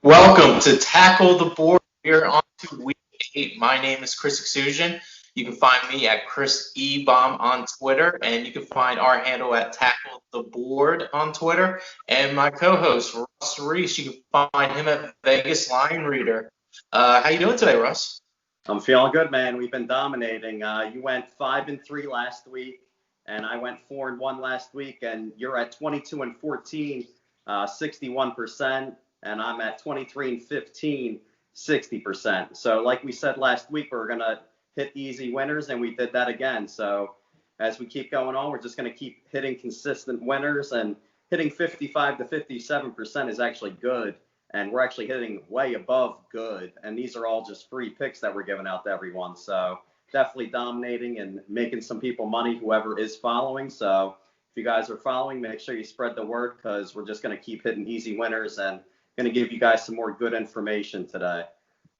Welcome to Tackle the Board. We're on to week 8. My name is Chris Euksuzian. You can find me at Chris E. Bomb on Twitter, and you can find our handle at Tackle the Board on Twitter. And my co-host, Russ Reese, you can find him at Vegas Line Reader. How you doing today, Russ? I'm feeling good, man. We've been dominating. You went 5-3 last week, and I went 4-1 last week, and you're at 22-14, 61%, and I'm at 23-15, 60%. So, like we said last week, we're gonna hit easy winners, and we did that again. So, as we keep going on, we're just gonna keep hitting consistent winners, and hitting 55 to 57% is actually good. And we're actually hitting way above good. And these are all just free picks that we're giving out to everyone. So definitely dominating and making some people money, whoever is following. So if you guys are following, make sure you spread the word because we're just going to keep hitting easy winners and going to give you guys some more good information today.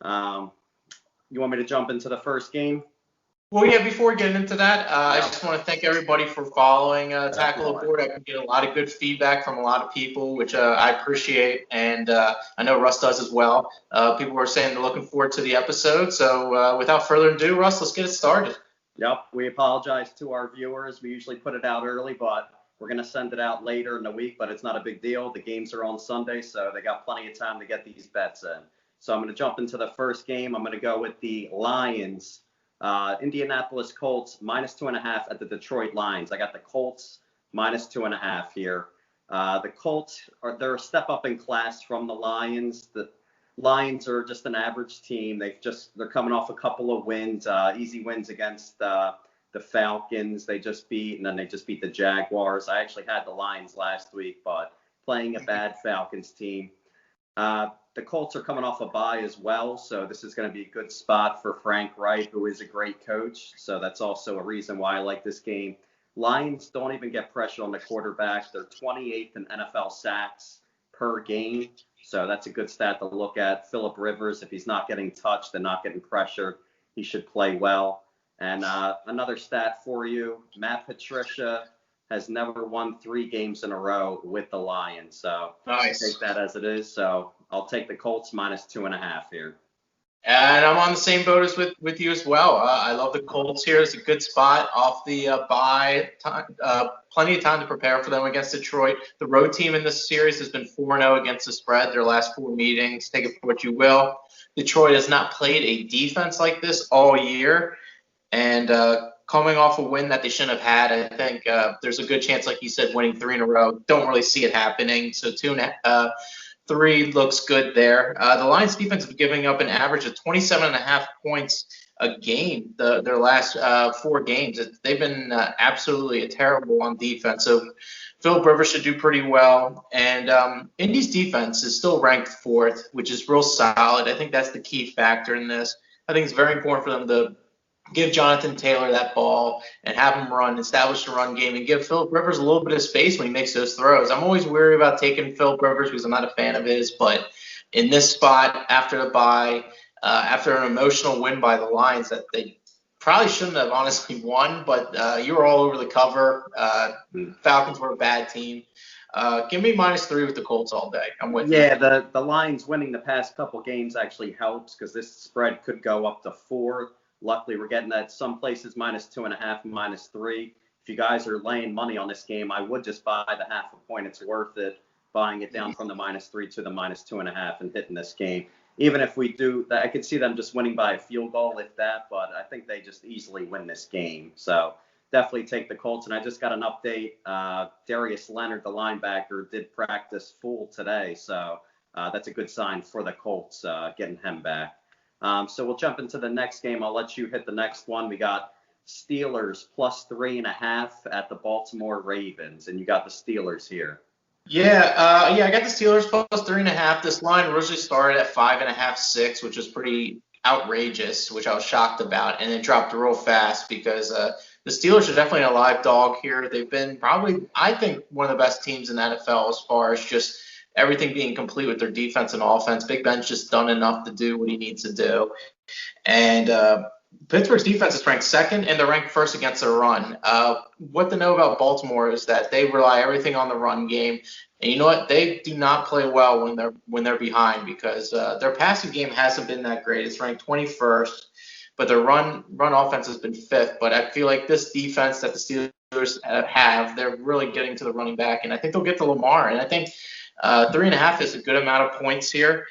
You want me to jump into the first game? Well, yeah, before we get into that, I just want to thank everybody for following Tackle the Board. I can get a lot of good feedback from a lot of people, which I appreciate, and I know Russ does as well. People were saying they're looking forward to the episode. So without further ado, Russ, let's get it started. Yep, we apologize to our viewers. We usually put it out early, but we're going to send it out later in the week, but it's not a big deal. The games are on Sunday, so they got plenty of time to get these bets in. So I'm going to jump into the first game. I'm going to go with the Lions. Indianapolis Colts -2.5 at the Detroit Lions. I got the Colts -2.5 here. The Colts they're a step up in class from the Lions. The Lions are just an average team. They're coming off a couple of wins, easy wins against the Falcons. They just beat, and then they just beat the Jaguars. I actually had the Lions last week, but playing a bad Falcons team. The Colts are coming off a bye as well, so this is going to be a good spot for Frank Reich, who is a great coach. So that's also a reason why I like this game. Lions don't even get pressure on the quarterback. They're 28th in NFL sacks per game, so that's a good stat to look at. Phillip Rivers, if he's not getting touched and not getting pressured, he should play well. And another stat for you, Matt Patricia has never won 3 games in a row with the Lions. So nice. Take that as it is. So I'll take the Colts -2.5 here. And I'm on the same boat as with you as well. I love the Colts here. It's a good spot off the bye time. Plenty of time to prepare for them against Detroit. The road team in this series has been 4-0 against the spread their last 4 meetings. Take it for what you will. Detroit has not played a defense like this all year. And coming off a win that they shouldn't have had, I think there's a good chance, like you said, winning 3 in a row. Don't really see it happening. So 3 looks good there. The Lions defense is giving up an average of 27.5 points a game their last 4 games. They've been absolutely terrible on defense. So Phillip Rivers should do pretty well. And Indy's defense is still ranked 4th, which is real solid. I think that's the key factor in this. I think it's very important for them to give Jonathan Taylor that ball and have him run, establish the run game, and give Phillip Rivers a little bit of space when he makes those throws. I'm always weary about taking Phillip Rivers because I'm not a fan of his, but in this spot, after the bye, after an emotional win by the Lions that they probably shouldn't have honestly won, but you were all over the cover. Falcons were a bad team. Give me -3 with the Colts all day. I'm with you. Yeah, the Lions winning the past couple games actually helps because this spread could go up to 4. Luckily, we're getting at some places -2.5 and -3. If you guys are laying money on this game, I would just buy the half a point. It's worth it buying it down from the -3 to the -2.5 and hitting this game. Even if we do, I could see them just winning by a field goal if that, but I think they just easily win this game. So definitely take the Colts. And I just got an update. Darius Leonard, the linebacker, did practice full today. So that's a good sign for the Colts getting him back. So we'll jump into the next game. I'll let you hit the next one. We got Steelers +3.5 at the Baltimore Ravens, and you got the Steelers here. Yeah, I got the Steelers +3.5. This line originally started at 5.5, 6, which was pretty outrageous, which I was shocked about, and it dropped real fast because the Steelers are definitely a live dog here. They've been probably, I think, one of the best teams in the NFL as far as just everything being complete with their defense and offense. Big Ben's just done enough to do what he needs to do. And Pittsburgh's defense is ranked second, and they're ranked first against the run. What to know about Baltimore is that they rely everything on the run game, and you know what? They do not play well when they're behind because their passing game hasn't been that great. It's ranked 21st, but their run offense has been fifth. But I feel like this defense that the Steelers have, they're really getting to the running back, and I think they'll get to Lamar. And I think 3.5 is a good amount of points here.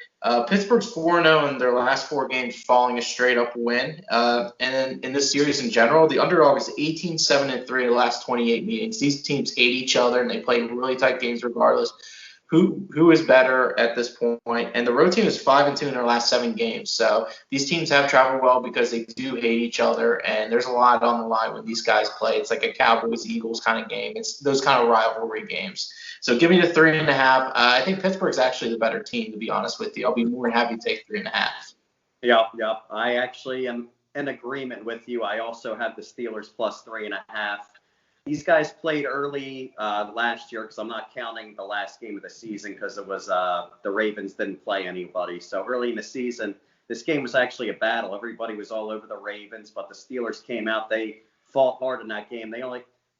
Pittsburgh's 4-0 in their last 4 games, following a straight-up win. And then in this series in general, the underdog is 18-7-3 in the last 28 meetings. These teams hate each other, and they play really tight games regardless. Who is better at this point? And the road team is 5-2 in their last 7 games. So these teams have traveled well because they do hate each other, and there's a lot on the line when these guys play. It's like a Cowboys-Eagles kind of game. It's those kind of rivalry games. So give me the 3.5. I think Pittsburgh's actually the better team, to be honest with you. I'll be more than happy to take 3.5. Yep. I actually am in agreement with you. I also have the Steelers plus 3.5. These guys played early last year because I'm not counting the last game of the season because it was the Ravens didn't play anybody. So early in the season, this game was actually a battle. Everybody was all over the Ravens, but the Steelers came out. They fought hard in that game.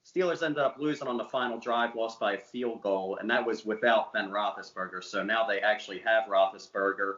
Steelers ended up losing on the final drive, lost by a field goal, and that was without Ben Roethlisberger. So now they actually have Roethlisberger.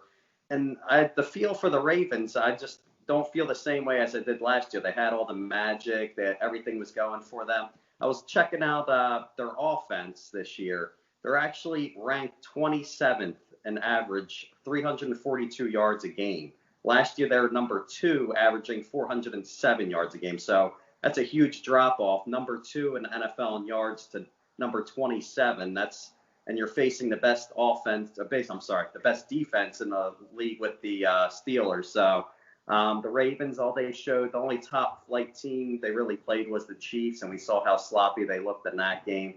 And the feel for the Ravens, I just don't feel the same way as I did last year. They had all the magic, everything was going for them. I was checking out their offense this year. They're actually ranked 27th in average, 342 yards a game. Last year, they were number 2, averaging 407 yards a game. So that's a huge drop-off. Number 2 in the NFL in yards to number 27. And you're facing the best the best defense in the league with the Steelers. So the Ravens, the only top flight team they really played was the Chiefs, and we saw how sloppy they looked in that game.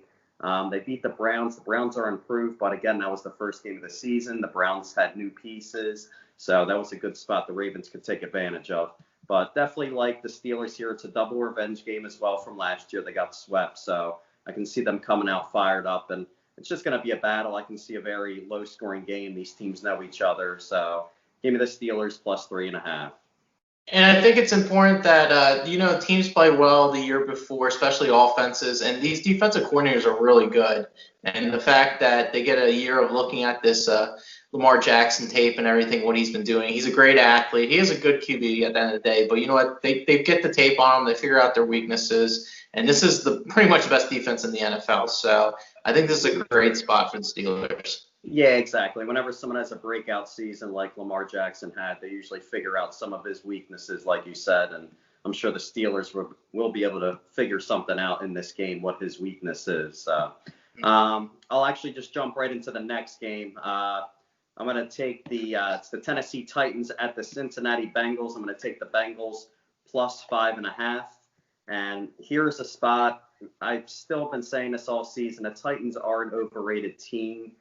They beat the Browns. The Browns are improved, but again, that was the first game of the season. The Browns had new pieces, so that was a good spot the Ravens could take advantage of. But definitely like the Steelers here. It's a double revenge game as well from last year. They got swept, so I can see them coming out fired up, and it's just going to be a battle. I can see a very low-scoring game. These teams know each other, so give me the Steelers plus 3.5. And I think it's important that, teams play well the year before, especially offenses, and these defensive coordinators are really good. And the fact that they get a year of looking at this Lamar Jackson tape and everything, what he's been doing, he's a great athlete. He is a good QB at the end of the day. But you know what? They get the tape on him. They figure out their weaknesses. And this is pretty much the best defense in the NFL. So I think this is a great spot for the Steelers. Yeah, exactly. Whenever someone has a breakout season like Lamar Jackson had, they usually figure out some of his weaknesses, like you said, and I'm sure the Steelers will be able to figure something out in this game, what his weakness is. I'll actually just jump right into the next game. I'm going to take it's the Tennessee Titans at the Cincinnati Bengals. I'm going to take the Bengals plus 5.5. And here's a spot. I've still been saying this all season. The Titans are an overrated team.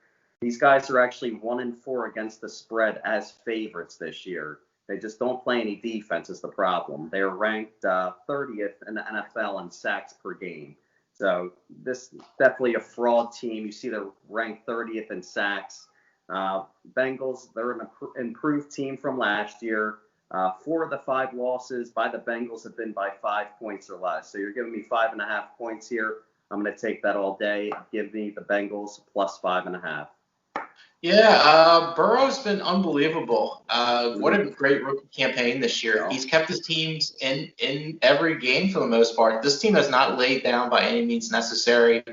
These guys are actually 1-4 against the spread as favorites this year. They just don't play any defense is the problem. They're ranked 30th in the NFL in sacks per game. So this is definitely a fraud team. You see they're ranked 30th in sacks. Bengals, they're an improved team from last year. 4 of the 5 losses by the Bengals have been by 5 points or less. So you're giving me 5.5 points here. I'm going to take that all day. Give me the Bengals plus 5.5. Yeah, Burrow's been unbelievable. What a great rookie campaign this year. He's kept his teams in every game for the most part. This team has not laid down by any means necessary.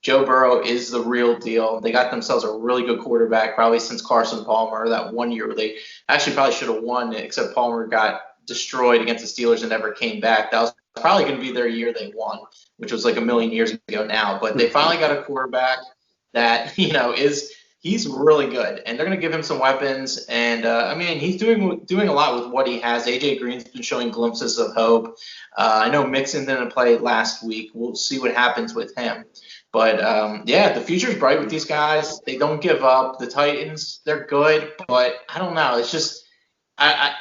Joe Burrow is the real deal. They got themselves a really good quarterback, probably since Carson Palmer, that one year where they actually probably should have won, except Palmer got destroyed against the Steelers and never came back. That was probably going to be their year they won, which was like a million years ago now. But they finally got a quarterback that, he's really good, and they're going to give him some weapons. And he's doing a lot with what he has. AJ Green's been showing glimpses of hope. I know Mixon didn't play last week. We'll see what happens with him. But the future's bright with these guys. They don't give up. The Titans, they're good, but I don't know. It's just I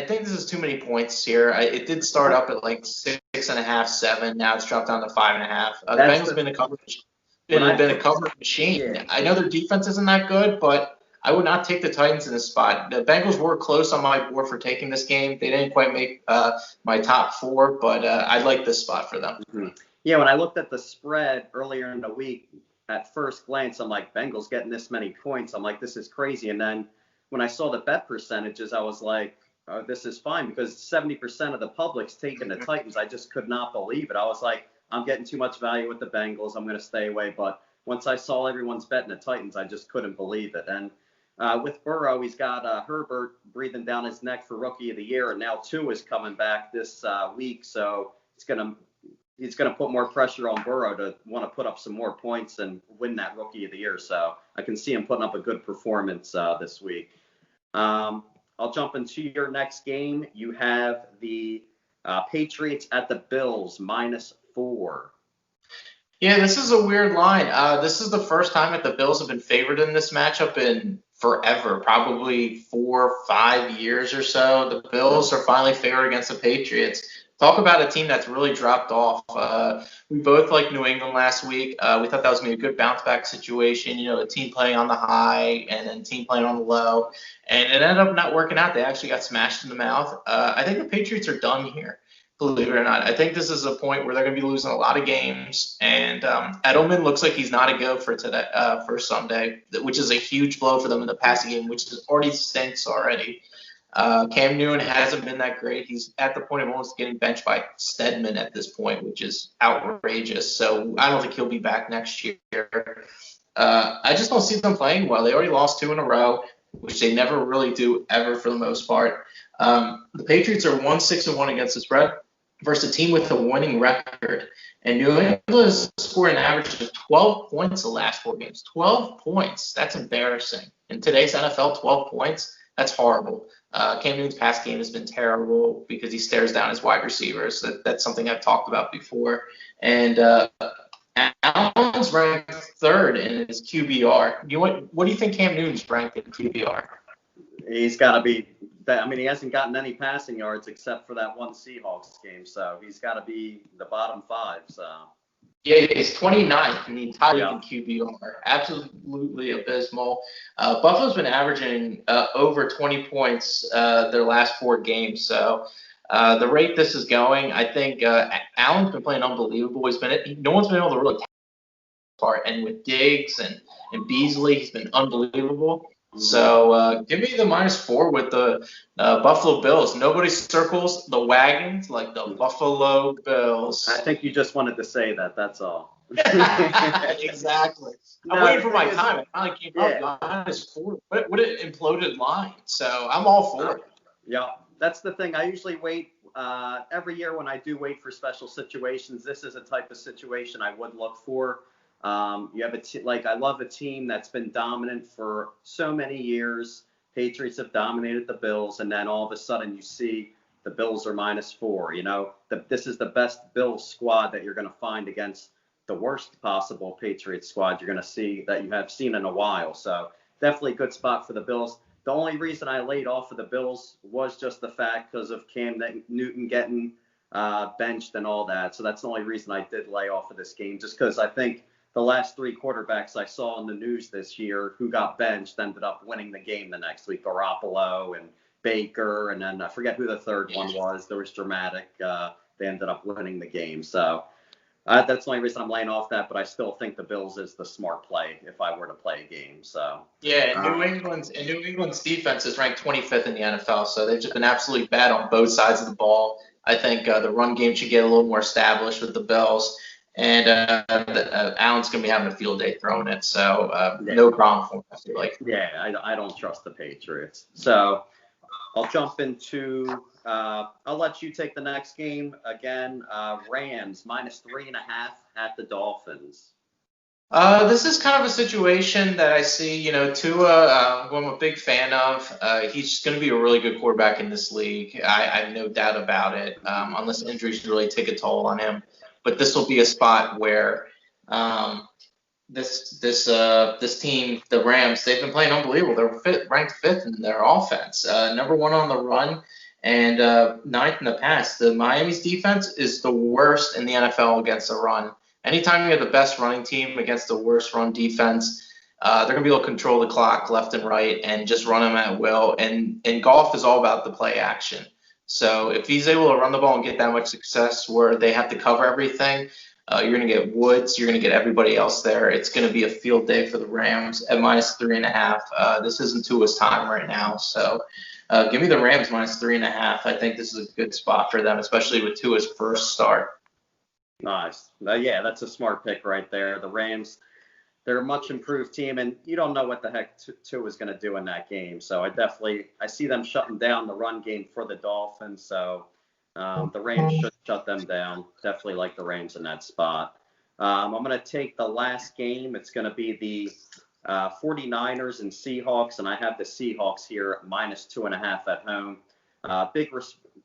think this is too many points here. It did start up at like 6.5, 7. Now it's dropped down to 5.5. The Bengals have been a coverage. Been a coverage machine. Yeah. I know their defense isn't that good, but I would not take the Titans in this spot. The Bengals were close on my board for taking this game. They didn't quite make my top 4, but I like this spot for them. Mm-hmm. Yeah, when I looked at the spread earlier in the week, at first glance, I'm like, Bengals getting this many points. I'm like, this is crazy. And then when I saw the bet percentages, I was like, oh, this is fine, because 70% of the public's taking the Titans. I just could not believe it. I was like, I'm getting too much value with the Bengals. I'm going to stay away. But once I saw everyone's betting the Titans, I just couldn't believe it. And with Burrow, he's got Herbert breathing down his neck for Rookie of the Year, and now Tua is coming back this week. So he's going to put more pressure on Burrow to want to put up some more points and win that Rookie of the Year. So I can see him putting up a good performance this week. I'll jump into your next game. You have the Patriots at the Bills, -4. Yeah, this is a weird line. This is the first time that the Bills have been favored in this matchup in forever, probably 4 or 5 years or so. The Bills are finally favored against the Patriots. Talk about a team that's really dropped off. We both liked New England last week. We thought that was going to be a good bounce back situation, a team playing on the high and then team playing on the low. And it ended up not working out. They actually got smashed in the mouth. I think the Patriots are done here, believe it or not. I think this is a point where they're going to be losing a lot of games. And Edelman looks like he's not a go for today, for Sunday, which is a huge blow for them in the passing game, which already stinks already. Cam Newton hasn't been that great. He's at the point of almost getting benched by Stedman at this point, which is outrageous. So I don't think he'll be back next year. I just don't see them playing well. They already lost 2 in a row, which they never really do ever for the most part. The Patriots are 1-6-1 against the spread versus a team with a winning record. And New England has scored an average of 12 points the last 4 games. 12 points. That's embarrassing. In today's NFL, 12 points, that's horrible. Cam Newton's pass game has been terrible because he stares down his wide receivers. That's something I've talked about before. And Allen's ranked 3rd in his QBR. What do you think Cam Newton's ranked in QBR? He's got to be – he hasn't gotten any passing yards except for that one Seahawks game. So he's got to be the bottom 5. So. Yeah, he's 29th in the entire league in QBR. Absolutely abysmal. Buffalo's been averaging over 20 points their last 4 games. So the rate this is going, I think Allen's been playing unbelievable. No one's been able to really take part. And with Diggs and Beasley, he's been unbelievable. So give me the -4 with the Buffalo Bills. Nobody circles the wagons like the Buffalo Bills. I think you just wanted to say that. That's all. Exactly. I'm waiting for my time. I finally came up. -4. What an imploded line. So I'm all for it. Yeah, that's the thing. I usually wait every year when I do wait for special situations. This is a type of situation I would look for. You have I love a team that's been dominant for so many years. Patriots have dominated the Bills, and then all of a sudden you see the Bills are -4. This is the best Bills squad that you're going to find against the worst possible Patriots squad you're going to see that you have seen in a while. So definitely a good spot for the Bills. The only reason I laid off of the Bills was just the fact because of Cam Newton getting benched and all that. So that's the only reason I did lay off of this game, just because I think the last 3 quarterbacks I saw in the news this year who got benched ended up winning the game the next week. Garoppolo and Baker, and then I forget who the third one was. There was dramatic. They ended up winning the game. So that's the only reason I'm laying off that, but I still think the Bills is the smart play if I were to play a game. So yeah, New England's defense is ranked 25th in the NFL, so they've just been absolutely bad on both sides of the ball. I think the run game should get a little more established with the Bills. And Allen's going to be having a field day throwing it, so no problem for him, I feel like. Yeah, I don't trust the Patriots. So I'll jump into I'll let you take the next game again. Rams -3.5 at the Dolphins. This is kind of a situation that I see, Tua, who I'm a big fan of. He's going to be a really good quarterback in this league. I have no doubt about it, unless injuries really take a toll on him. But this will be a spot where this team, the Rams, they've been playing unbelievable. They're ranked 5th in their offense, number 1 on the run, and 9th in the pass. The Miami's defense is the worst in the NFL against the run. Anytime you have the best running team against the worst run defense, they're going to be able to control the clock left and right and just run them at will. And golf is all about the play action. So if he's able to run the ball and get that much success where they have to cover everything, you're going to get Woods. You're going to get everybody else there. It's going to be a field day for the Rams at -3.5. This isn't Tua's time right now. So give me the Rams -3.5. I think this is a good spot for them, especially with Tua's first start. Nice. Yeah, that's a smart pick right there. The Rams, they're a much improved team, and you don't know what the heck Tua is going to do in that game. So I see them shutting down the run game for the Dolphins. So the Rams should shut them down. Definitely like the Rams in that spot. I'm going to take the last game. It's going to be the 49ers and Seahawks, and I have the Seahawks here at -2.5 at home.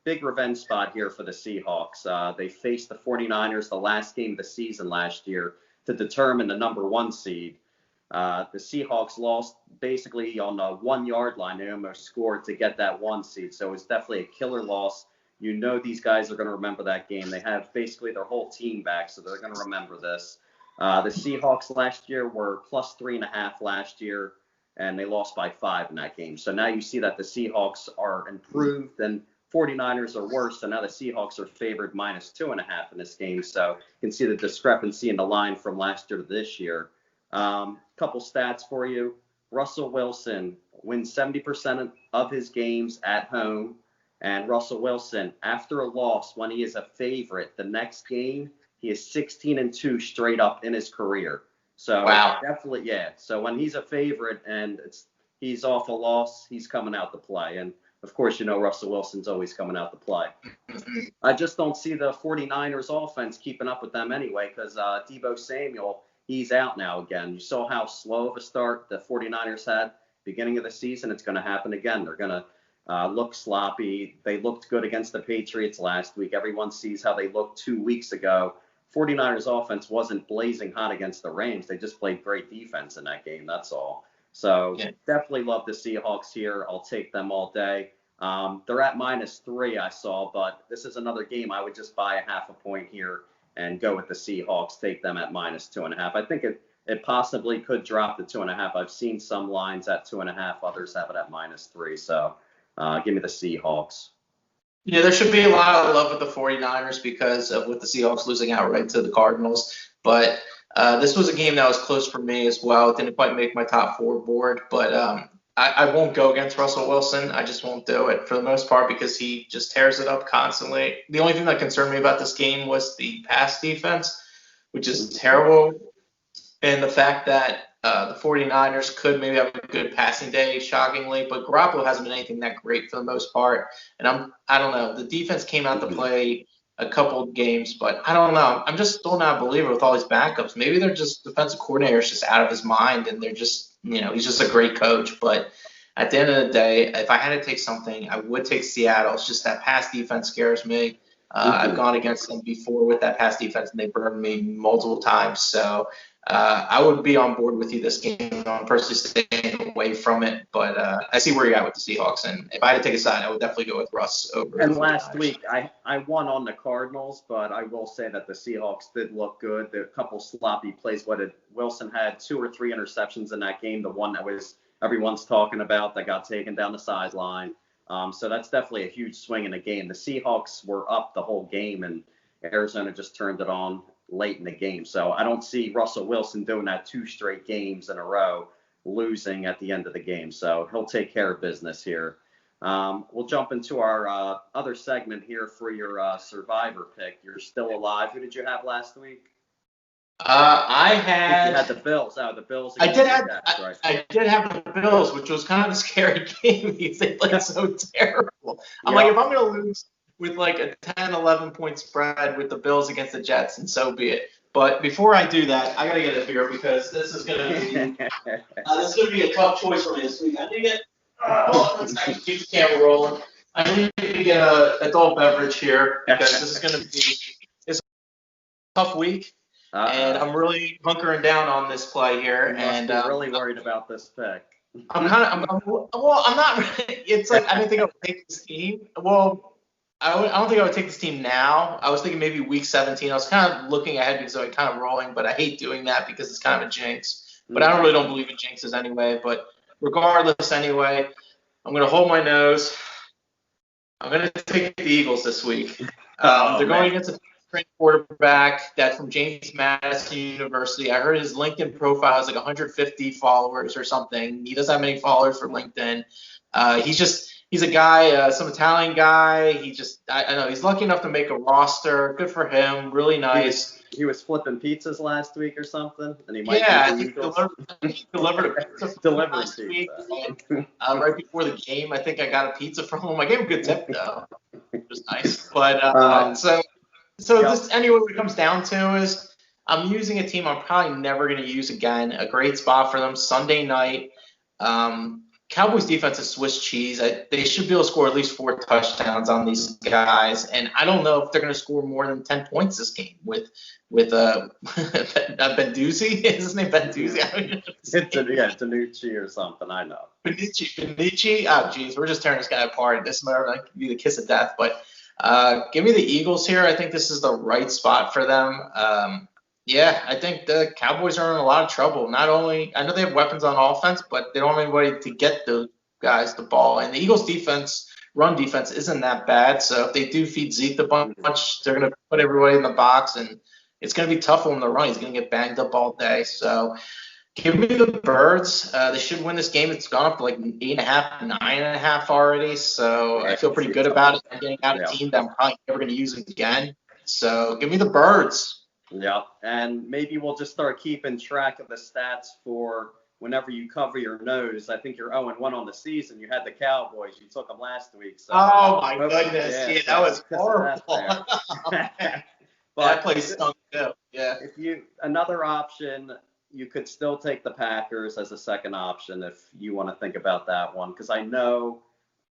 Big revenge spot here for the Seahawks. They faced the 49ers the last game of the season last year to determine the number 1 seed. The Seahawks lost basically on the 1-yard line. They almost scored to get that 1 seed. So it's definitely a killer loss. You know these guys are going to remember that game. They have basically their whole team back, so they're going to remember this. The Seahawks last year were +3.5 last year, and they lost by 5 in that game. So now you see that the Seahawks are improved and 49ers are worse. So now the Seahawks are favored -2.5 in this game. So you can see the discrepancy in the line from last year to this year. Couple stats for you. Russell Wilson wins 70% of his games at home. And Russell Wilson, after a loss, when he is a favorite, the next game, he is 16-2 straight up in his career. So wow. Definitely, yeah. So when he's a favorite and he's off a loss, he's coming out to play. And of course, you know, Russell Wilson's always coming out to play. I just don't see the 49ers offense keeping up with them anyway, because Deebo Samuel, he's out now again. You saw how slow of a start the 49ers had beginning of the season. It's going to happen again. They're going to look sloppy. They looked good against the Patriots last week. Everyone sees how they looked 2 weeks ago. 49ers offense wasn't blazing hot against the Rams. They just played great defense in that game. That's all. So Definitely love the Seahawks here. I'll take them all day. They're at -3, I saw, but this is another game. I would just buy a 0.5 point here and go with the Seahawks, take them at -2.5. I think it possibly could drop to 2.5. I've seen some lines at 2.5. Others have it at -3. So give me the Seahawks. Yeah, there should be a lot of love with the 49ers because of with the Seahawks losing outright to the Cardinals. But this was a game that was close for me as well. It didn't quite make my top 4 board, but I won't go against Russell Wilson. I just won't do it for the most part because he just tears it up constantly. The only thing that concerned me about this game was the pass defense, which is terrible, and the fact that the 49ers could maybe have a good passing day, shockingly, but Garoppolo hasn't been anything that great for the most part. And I don't know. The defense came out to play a couple of games, but I don't know. I'm just still not a believer with all these backups. Maybe they're just defensive coordinators just out of his mind, and they're just, he's just a great coach. But at the end of the day, if I had to take something, I would take Seattle. It's just that pass defense scares me. I've gone against them before with that pass defense, and they burned me multiple times. So I would be on board with you this game. I'm personally staying away from it, but I see where you're at with the Seahawks. And if I had to take a side, I would definitely go with Russ over. And last week, I won on the Cardinals, but I will say that the Seahawks did look good. There were a couple sloppy plays. Wilson had 2 or 3 interceptions in that game, the one that was everyone's talking about that got taken down the sideline. So that's definitely a huge swing in the game. The Seahawks were up the whole game, and Arizona just turned it on late in the game. So I don't see Russell Wilson doing that 2 straight games in a row, losing at the end of the game. So he'll take care of business here. We'll jump into our other segment here for your survivor pick. You're still alive. Who did you have last week? I had. You had the Bills. Oh, the Bills. I did have the Bills, which was kind of a scary game because they played so terrible. I'm like, if I'm going to lose with like a 10, 11 point spread with the Bills against the Jets, and so be it. But before I do that, I got to get a beer because this is going to be a tough choice for me this week. I need to get. Let's keep the camera rolling. I need to get an adult beverage here because this is going to be a tough week. And I'm really hunkering down on this play here, and I'm really worried about this pick. I'm not. It's like I didn't think I would take this team. Well, I don't think I would take this team now. I was thinking maybe week 17. I was kind of looking ahead because I'm kind of rolling, but I hate doing that because it's kind of a jinx. But I really don't believe in jinxes anyway. But regardless, anyway, I'm going to hold my nose. I'm going to take the Eagles this week. They're going against a trained quarterback that's from James Madison University. I heard his LinkedIn profile has like 150 followers or something. He doesn't have many followers for LinkedIn. He's a guy, some Italian guy. I know he's lucky enough to make a roster. Good for him. Really nice. He was flipping pizzas last week or something, and he I think he delivered a pizza last week. Right before the game, I think I got a pizza from him. I gave him a good tip though. It was nice. But so this anyway, what it comes down to is I'm using a team I'm probably never going to use again. A great spot for them Sunday night. Cowboys defense is Swiss cheese. They should be able to score at least 4 touchdowns on these guys, and I don't know if they're going to score more than 10 points this game with Benduzzi. Is his name Benduzzi? It's Danucci or something. I know. Benici. Oh, geez, we're just tearing this guy apart. This might be the kiss of death, but give me the Eagles here. I think this is the right spot for them. Yeah, I think the Cowboys are in a lot of trouble. Not only I know they have weapons on offense, but they don't have anybody to get those guys the ball. And the Eagles' run defense, isn't that bad. So if they do feed Zeke the bunch, they're going to put everybody in the box, and it's going to be tough for him to run. He's going to get banged up all day. So give me the Birds. They should win this game. It's gone up to like 8.5, 9.5 already. So I feel pretty good about it. I'm getting out a team that I'm probably never going to use again. So give me the Birds. Yeah, and maybe we'll just start keeping track of the stats for whenever you cover your nose. I think you're 0-1 on the season. You had the Cowboys. You took them last week. So oh, my goodness. Yeah, that was horrible. That place stunk too. Yeah. Another option, you could still take the Packers as a second option if you want to think about that one. Because I know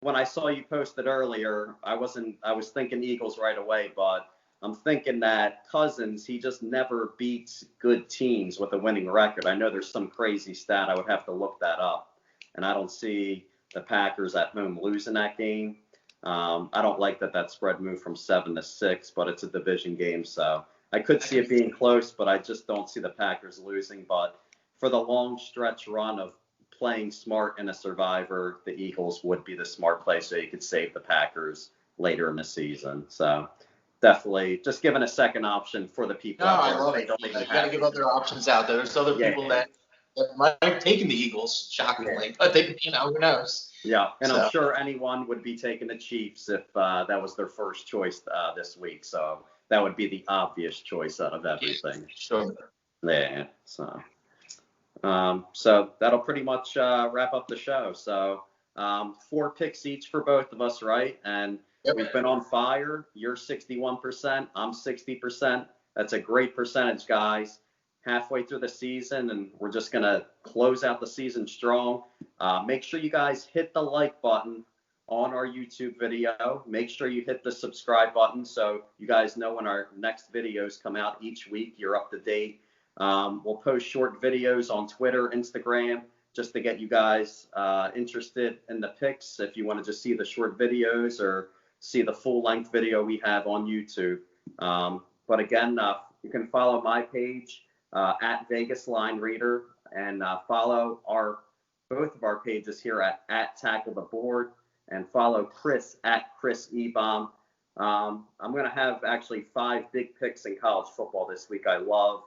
when I saw you posted earlier, I was thinking Eagles right away, but I'm thinking that Cousins, he just never beats good teams with a winning record. I know there's some crazy stat. I would have to look that up. And I don't see the Packers at home losing that game. I don't like that spread moved from 7 to 6, but it's a division game. So I could see it being close, but I just don't see the Packers losing. But for the long stretch run of playing smart in a survivor, the Eagles would be the smart play so you could save the Packers later in the season. So definitely just giving a second option for the people. No, I love it. You got to give other options out there. There's other people that might have taken the Eagles, shockingly, but who knows? Yeah, and I'm sure anyone would be taking the Chiefs if that was their first choice this week. So that would be the obvious choice out of everything. Sure. Yeah. So that'll pretty much wrap up the show. So 4 picks each for both of us, right? And we've been on fire. You're 61%. I'm 60%. That's a great percentage, guys. Halfway through the season, and we're just going to close out the season strong. Make sure you guys hit the like button on our YouTube video. Make sure you hit the subscribe button so you guys know when our next videos come out each week. You're up to date. We'll post short videos on Twitter, Instagram, just to get you guys interested in the picks if you want to just see the short videos or see the full-length video we have on YouTube. But again, you can follow my page at Vegas Line Reader and follow both of our pages here at Tackle the Board and follow Chris at Chris Ebom. I'm going to have actually 5 big picks in college football this week I love.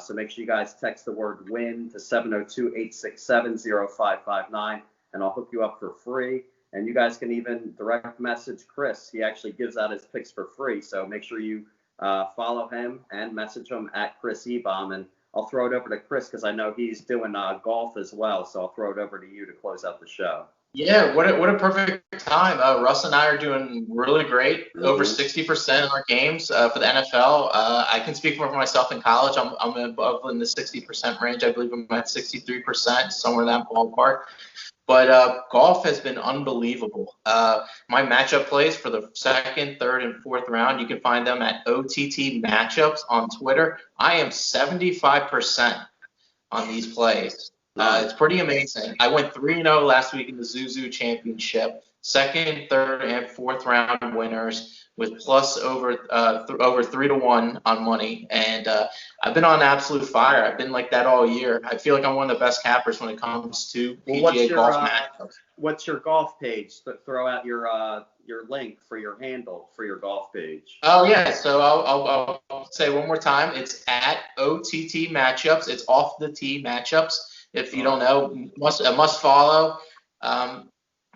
So make sure you guys text the word WIN to 702-867-0559 and I'll hook you up for free. And you guys can even direct message Chris. He actually gives out his picks for free. So make sure you follow him and message him at Chris Ebom. And I'll throw it over to Chris because I know he's doing golf as well. So I'll throw it over to you to close out the show. Yeah, what a perfect time. Russ and I are doing really great, over 60% in our games for the NFL. I can speak for myself in college. I'm above in the 60% range. I believe I'm at 63%, somewhere in that ballpark. But golf has been unbelievable. My matchup plays for the 2nd, 3rd, and 4th round, you can find them at OTT Matchups on Twitter. I am 75% on these plays. It's pretty amazing. I went 3-0 last week in the Zuzu Championship. second, third, and fourth round winners with plus over 3-1 on money. And I've been on absolute fire. I've been like that all year. I feel like I'm one of the best cappers when it comes to PGA golf matchups. What's your golf page? Throw out your link for your handle for your golf page. Oh yeah, so I'll say one more time. It's at OTT Matchups. It's off the tee matchups. If you don't know, must follow.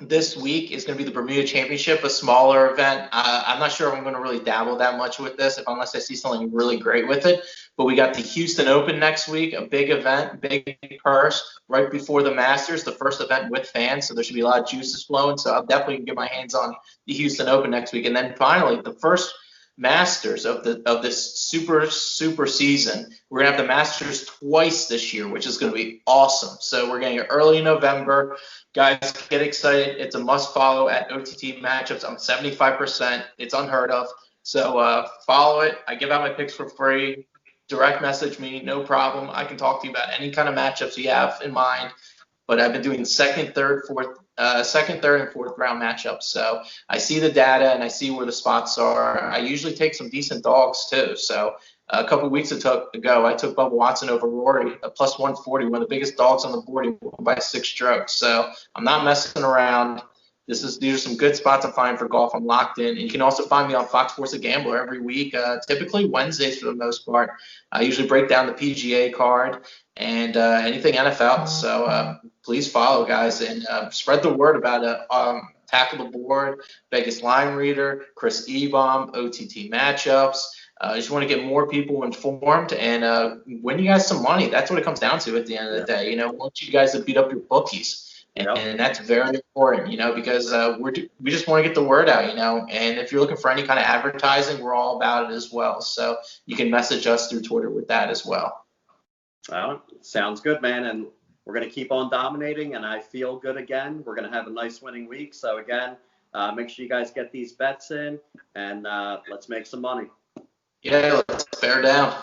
This week is going to be the Bermuda Championship, a smaller event. I'm not sure if I'm going to really dabble that much with this, unless I see something really great with it. But we got the Houston Open next week, a big event, big purse, right before the Masters, the first event with fans. So there should be a lot of juices flowing. So I'll definitely get my hands on the Houston Open next week. And then finally, the first Masters of this super season. We're gonna have the Masters twice this year, which is gonna be awesome. So we're getting it early November. Guys, get excited. It's a must follow at OTT Matchups. I'm 75%. It's unheard of. So follow it. I give out my picks for free. Direct message me, no problem. I can talk to you about any kind of matchups you have in mind. But I've been doing second, third, and fourth round matchups. So I see the data and I see where the spots are. I usually take some decent dogs too. So a couple of weeks ago, I took Bubba Watson over Rory, a plus 140, one of the biggest dogs on the board. He won by 6 strokes. So I'm not messing around. These are some good spots I'm finding for golf. I'm locked in. And you can also find me on Fox Sports The Gambler every week, typically Wednesdays for the most part. I usually break down the PGA card and anything NFL. So please follow, guys, and spread the word about Tackle the Board, Vegas Line Reader, Chris Ebom, OTT Matchups. I just want to get more people informed and win you guys some money. That's what it comes down to at the end of the day. I want you guys to beat up your bookies. And that's very important, because we just want to get the word out, and if you're looking for any kind of advertising, we're all about it as well. So you can message us through Twitter with that as well. Well, sounds good, man. And we're going to keep on dominating, and I feel good again. We're going to have a nice winning week. So again, make sure you guys get these bets in, and let's make some money. Yeah, let's bear down.